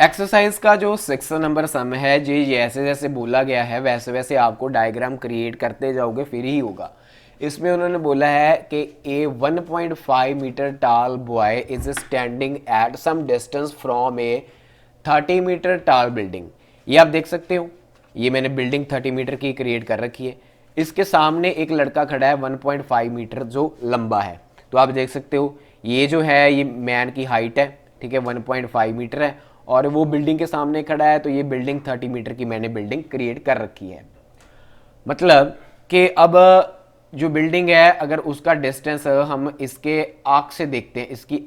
Exercise का जो 6 number सम है जी, जैसे जैसे बोला गया है वैसे वैसे आपको डायग्राम क्रिएट करते जाओगे फिर ही होगा। इसमें उन्होंने बोला है कि a 1.5 metre tall boy is standing at some distance from a 30 metre tall building. ये आप देख सकते हो, ये मैंने बिल्डिंग 30 मीटर की क्रिएट कर रखी है। इसके सामने एक लड़का खड़ा है 1.5 मीटर जो लंबा है। तो आप देख सकते हो ये जो है ये मैन की हाइट है, ठीक है, 1.5 मीटर है, और वो बिल्डिंग के सामने खड़ा है। तो ये बिल्डिंग 30 मीटर की मैंने बिल्डिंग क्रिएट कर रखी है। मतलब कि अब जो बिल्डिंग है अगर उसका डिस्टेंस हम इसके आर्क से देखते हैं, इसकी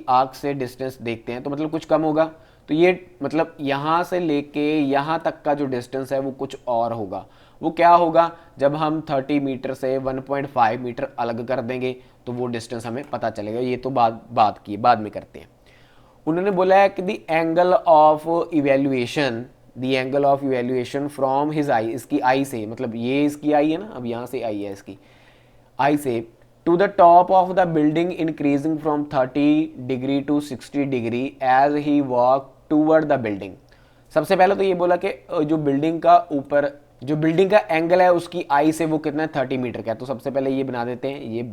आर्क से डिस्टेंस देखते हैं तो मतलब कुछ कम होगा। तो ये मतलब यहाँ से लेके यहाँ तक का जो डिस्टेंस है वो कुछ और होगा। वो क्या होगा, जब हम 30 मीटर से 1.5 मीटर अलग कर देंगे तो वो डिस्टेंस हमें पता चलेगा। ये तो बाद में करते हैं। उन्होंने बोला है कि the angle of evaluation from his eye, इसकी आई से, मतलब ये इसकी आई है ना, अब यहाँ से आई है इसकी आई से, to the top of the building increasing from 30 degree to 60 degree as he walk toward the building. सबसे पहले तो ये बोला कि जो बिल्डिंग का ऊपर जो बिल्डिंग का एंगल है उसकी आई से वो कितना है, 30 मीटर का है। तो सबसे पहले ये बना देते हैं, ये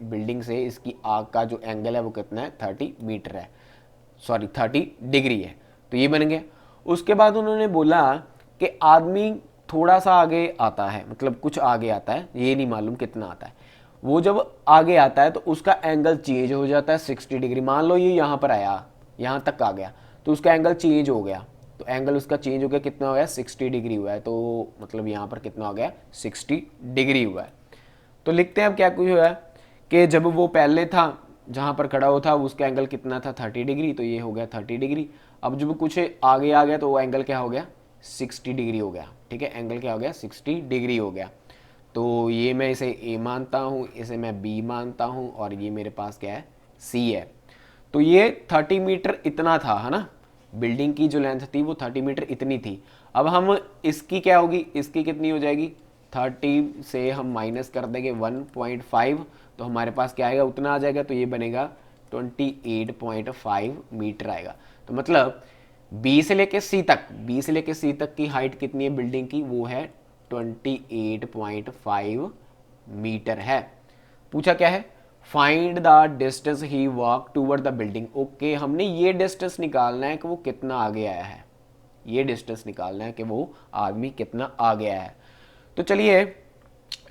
बिल्डिंग से इसकी आग का जो एंगल है वो कितना है, 30 मीटर है, सॉरी 30 डिग्री है। तो ये बन गया। उसके बाद उन्होंने बोला कि आदमी थोड़ा सा आगे आता है, मतलब कुछ आगे आता है, ये नहीं मालूम कितना आता है। वो जब आगे आता है तो उसका एंगल चेंज हो जाता है 60 डिग्री। मान लो ये यहाँ पर आया, यहाँ तक आ गया, तो उसका एंगल चेंज हो गया। तो एंगल उसका चेंज हो गया, कितना हो गया, 60 डिग्री हुआ है। तो मतलब यहाँ पर कितना हो गया, 60 डिग्री हुआ है। तो लिखते हैं अब क्या कुछ हुआ है कि जब वो पहले था जहाँ पर खड़ा हुआ था उसका एंगल कितना था, 30 डिग्री, तो ये हो गया 30 डिग्री। अब जब कुछ आगे आ गया तो वो एंगल क्या हो गया, 60 डिग्री हो गया। ठीक है, एंगल क्या हो गया, 60 डिग्री हो गया। तो ये मैं इसे ए मानता हूँ, इसे मैं बी मानता हूँ, और ये मेरे पास क्या है, सी है। तो ये 30 मीटर इतना था, है ना, बिल्डिंग की जो लेंथ थी वो 30 मीटर इतनी थी। अब हम इसकी क्या होगी, इसकी कितनी हो जाएगी, 30 से हम माइनस कर देंगे 1.5, तो हमारे पास क्या आएगा, उतना आ जाएगा। तो ये बनेगा 28.5 मीटर आएगा। तो मतलब बी से लेके सी तक की हाइट कितनी है बिल्डिंग की, वो है 28.5 मीटर है। पूछा क्या है, find the distance he walk toward the building. Okay, हमने ये डिस्टेंस निकालना है कि वो कितना आगे आया है, ये डिस्टेंस निकालना है कि वो आदमी कितना आगे आया है। तो चलिए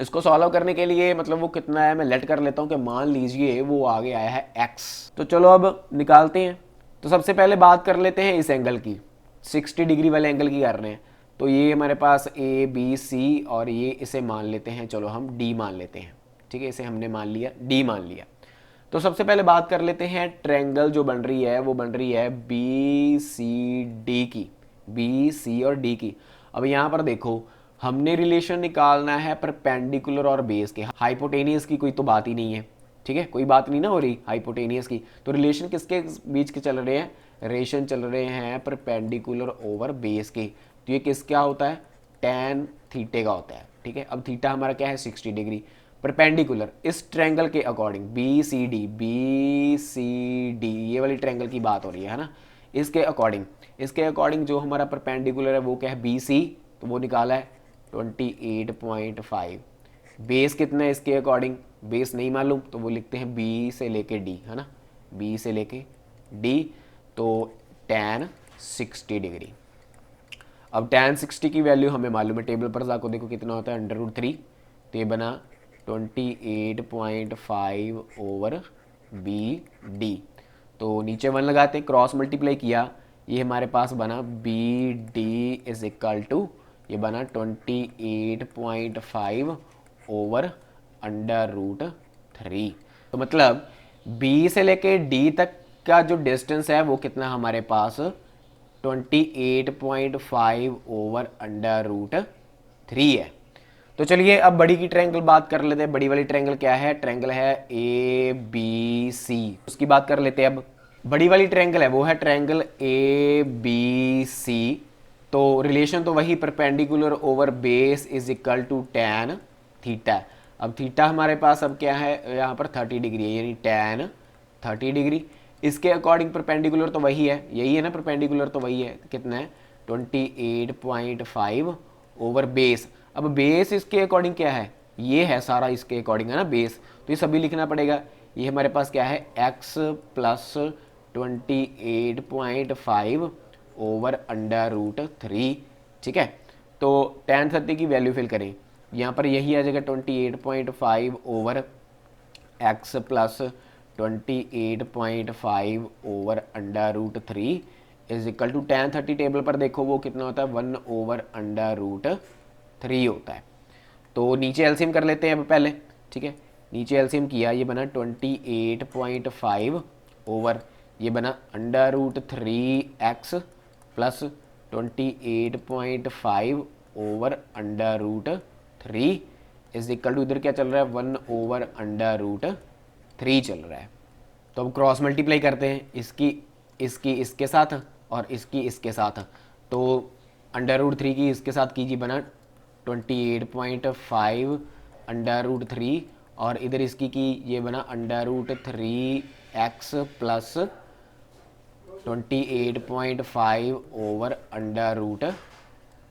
इसको सॉल्व करने के लिए, मतलब वो कितना है मैं लेट कर लेता हूँ कि मान लीजिए वो आगे आया है x। तो चलो अब निकालते हैं। तो सबसे पहले बात कर लेते हैं इस एंगल की, 60 डिग्री वाले एंगल की कर रहे हैं। तो ये हमारे पास ए बी सी, और ये इसे मान लेते हैं, चलो हम डी मान लेते हैं। ठीक है, इसे हमने मान लिया, डी मान लिया। तो सबसे पहले बात कर लेते हैं ट्रायंगल जो बन रही है वो बन रही है बी सी डी की, बी सी और डी की। अब यहाँ पर देखो हमने रिलेशन निकालना है परपेंडिकुलर और बेस के, हाइपोटेनियस की कोई तो बात ही नहीं है। ठीक है, कोई बात नहीं ना हो रही हाइपोटेनियस की। तो रिलेशन किसके बीच के चल रहे हैं, रिलेशन चल रहे हैं परपेंडिकुलर ओवर बेस के। तो ये किस क्या होता है, टेन थीटे का होता है। ठीक है, अब थीटा हमारा क्या है, 60 डिग्री। परपेंडिकुलर इस ट्रायंगल के अकॉर्डिंग, बी सी डी ये वाली ट्रायंगल की बात हो रही है ना, इसके अकॉर्डिंग जो हमारा परपेंडिकुलर है वो क्या है, बी सी। तो वो निकाला है 28.5। बेस कितना है इसके अकॉर्डिंग, बेस नहीं मालूम तो वो लिखते हैं बी से लेके डी, है ना, बी से लेके डी। तो tan 60 डिग्री। अब tan 60 की वैल्यू हमें मालूम है, टेबल पर जाकर देखो कितना होता है, √3। तो ये बना 28.5 ओवर बी डी। तो नीचे 1 लगाते हैं, क्रॉस मल्टीप्लाई किया, ये हमारे पास बना B D is equal to, ये बना 28.5 ओवर √3। तो मतलब बी से लेके डी तक का जो डिस्टेंस है वो कितना हमारे पास, 28.5 ओवर √3 है। तो चलिए अब बड़ी की ट्रायंगल बात कर लेते हैं। बड़ी वाली ट्रायंगल क्या है, ट्रायंगल है ए बी सी, उसकी बात कर लेते हैं। अब बड़ी वाली ट्रायंगल है वो है ट्रायंगल ए बी सी। तो रिलेशन तो वही perpendicular over base is equal to tan theta. अब थीटा हमारे पास अब क्या है, यहाँ पर 30 डिग्री है, यानी tan 30 डिग्री। इसके अकॉर्डिंग परपेंडिकुलर तो वही है, यही है ना, परपेंडिकुलर तो वही है, कितना है 28.5 ओवर बेस। अब बेस इसके अकॉर्डिंग क्या है, ये है सारा इसके अकॉर्डिंग है ना बेस, तो ये सभी लिखना पड़ेगा। ये हमारे पास क्या है x plus 28.5 over under root 3, ठीक है। तो tan 30 की वैल्यू फिल करें, यहाँ पर यही आ जाएगा 28.5 over x plus 28.5 over under root 3 is equal to tan 30 table पर देखो वो कितना होता है 1 ओवर अंडर रूट 3 होता है। तो नीचे एलसीएम कर लेते हैं अब पहले, ठीक है। नीचे एलसीएम किया, ये बना 28.5 ओवर ये बना under root 3x plus 28.5 over under root 3 is equal to इधर क्या चल रहा है 1 ओवर अंडर रूट 3 चल रहा है। तो अब क्रॉस मल्टीप्लाई करते हैं, इसकी इसके साथ और इसकी इसके साथ। तो अंडर रूट 3 की इसके साथ कीजिए, बना 28.5 अंडर रूट 3 और इधर इसकी की ये बना under root 3x plus 28.5 over under root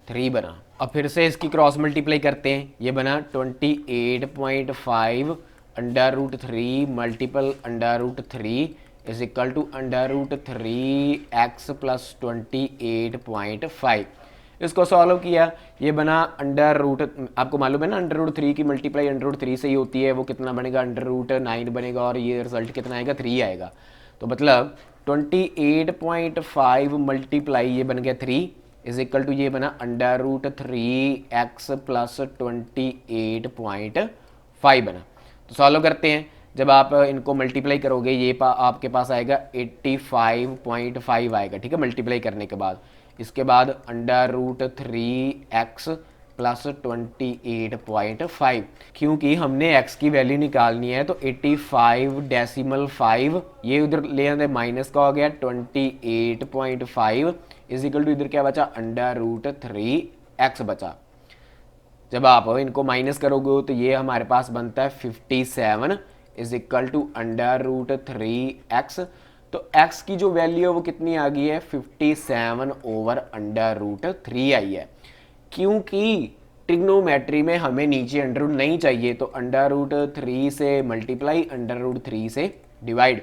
3 बना। अब फिर से इसकी क्रॉस मल्टीप्लाई करते हैं, ये बना 28.5 under root 3 multiple under root 3 is equal to under root 3x plus 28.5। इसको सॉल्व किया, ये बना अंडर रूट, आपको मालूम है ना अंडर रूट 3 की मल्टीप्लाई अंडर रूट 3 से ही होती है, वो कितना बनेगा अंडर रूट 9 बनेगा और ये रिजल्ट कितना आएगा 3 आएगा। तो मतलब 28.5 मल्टीप्लाई ये बन गया 3 इज इक्वल टू ये बना अंडर रूट 3x प्लस 28.5 बना। तो सॉल्व करते हैं, जब आप इनको मल्टीप्लाई करोगे ये आपके पास आएगा 85.5 आएगा, ठीक है, मल्टीप्लाई करने के बाद। इसके बाद अंडर रूट 3x प्लस 28.5, क्योंकि हमने x की वैल्यू निकालनी है तो 85.5 ये उधर ले आते माइनस का हो गया 28.5 इज इक्वल टू इधर क्या बचा अंडर रूट 3x बचा। जब आप इनको माइनस करोगे तो ये हमारे पास बनता है 57 is equal to under root 3x। तो x की जो वैल्यू है वो कितनी आ गई है 57 ओवर अंडर रूट 3 आई है। क्योंकि ट्रिग्नोमेट्री में हमें नीचे अंडर रूट नहीं चाहिए, तो अंडर रूट 3 से मल्टीप्लाई अंडर रूट 3 से डिवाइड,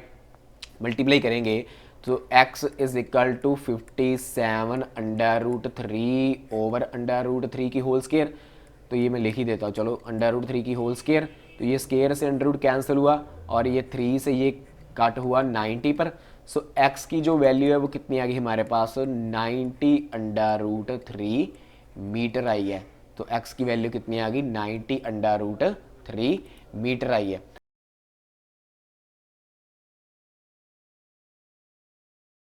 मल्टीप्लाई करेंगे तो x is equal to 57 under root 3 over under root 3 की होल स्केयर। तो ये मैं लिख ही देता हूँ, चलो अंडर रूट 3 की होल स्केयर, तो ये स्केयर से अंडर रूट कैंसिल हुआ और ये 3 से ये कट हुआ 90 पर। सो x की जो वैल्यू है वो कितनी आ गई हमारे पास 90 अंडर रूट 3 मीटर आई है। तो x की वैल्यू कितनी आ गई 90 अंडर रूट 3 मीटर आई है।